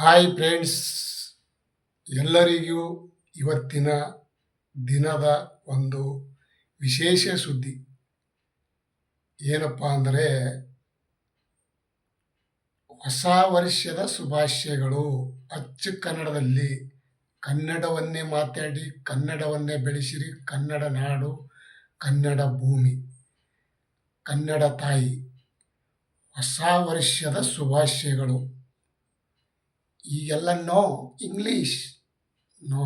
Hi friends, ಎಲ್ಲರಿಗೂ ಇವತ್ತಿನ ದಿನದ ಒಂದು ವಿಶೇಷ ಸುದ್ದಿ ಏನಪ್ಪ ಅಂದರೆ ಹೊಸ ವರ್ಷದ ಶುಭಾಶಯಗಳು. ಅಚ್ಚ ಕನ್ನಡದಲ್ಲಿ ಕನ್ನಡವನ್ನೇ ಮಾತಾಡಿ, ಕನ್ನಡವನ್ನೇ ಬೆಳೆಸಿರಿ. ಕನ್ನಡ ನಾಡು, ಕನ್ನಡ ಭೂಮಿ, ಕನ್ನಡ ತಾಯಿ. ಹೊಸ ವರ್ಷದ ಶುಭಾಶಯಗಳು. ಈಗೆಲ್ಲ ನೋ ಇಂಗ್ಲೀಷ್, ನೋ.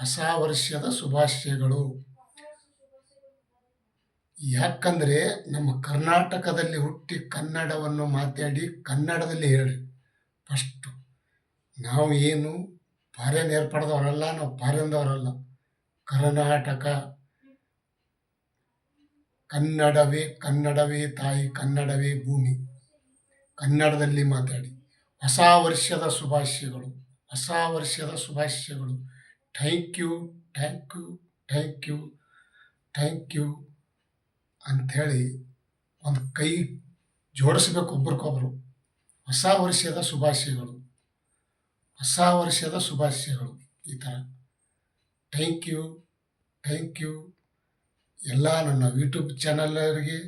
ಹೊಸ ವರ್ಷದ ಶುಭಾಶಯಗಳು. ಯಾಕಂದರೆ ನಮ್ಮ ಕರ್ನಾಟಕದಲ್ಲಿ ಹುಟ್ಟಿ ಕನ್ನಡವನ್ನು ಮಾತಾಡಿ ಕನ್ನಡದಲ್ಲಿ ಹೇಳಿ ಫಸ್ಟು. ನಾವು ಏನು ಫಾರಿನ್ ಏರ್ಪಡ್ದವರಲ್ಲ, ನಾವು ಫಾರಿನ್ದವರಲ್ಲ. ಕರ್ನಾಟಕ, ಕನ್ನಡವೇ ತಾಯಿ, ಕನ್ನಡವೇ ಭೂಮಿ. ಕನ್ನಡದಲ್ಲಿ ಮಾತಾಡಿ. ಹೊಸ ವರ್ಷದ ಶುಭಾಶಯಗಳು, ಹೊಸ ವರ್ಷದ ಶುಭಾಶಯಗಳು. Thank you, thank you, thank you, thank you ಅಂಥೇಳಿ ಒಂದು ಕೈ ಜೋಡಿಸ್ಬೇಕು ಒಬ್ರಿಗೊಬ್ರು. ಹೊಸ ವರ್ಷದ ಶುಭಾಶಯಗಳು, ಹೊಸ ವರ್ಷದ ಶುಭಾಶಯಗಳು. ಈ ಥರ ಥ್ಯಾಂಕ್ ಯು, ಥ್ಯಾಂಕ್ ಯು. ಎಲ್ಲ ನನ್ನ ಯೂಟ್ಯೂಬ್ ಚಾನಲ್ವರಿಗೆ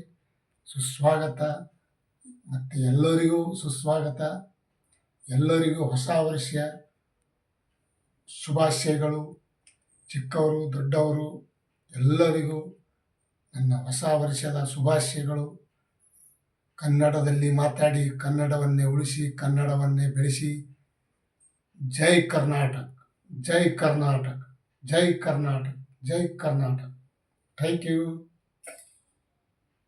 ಸುಸ್ವಾಗತ ಮತ್ತು ಎಲ್ಲರಿಗೂ ಸುಸ್ವಾಗತ. ಎಲ್ಲರಿಗೂ ಹೊಸ ವರ್ಷ ಶುಭಾಶಯಗಳು. ಚಿಕ್ಕವರು ದೊಡ್ಡವರು ಎಲ್ಲರಿಗೂ ನನ್ನ ಹೊಸ ವರ್ಷದ ಶುಭಾಶಯಗಳು. ಕನ್ನಡದಲ್ಲಿ ಮಾತಾಡಿ, ಕನ್ನಡವನ್ನೇ ಉಳಿಸಿ, ಕನ್ನಡವನ್ನೇ ಬೆಳೆಸಿ. ಜೈ ಕರ್ನಾಟಕ, ಜೈ ಕರ್ನಾಟಕ, ಜೈ ಕರ್ನಾಟಕ, ಜೈ ಕರ್ನಾಟಕ. Thank you.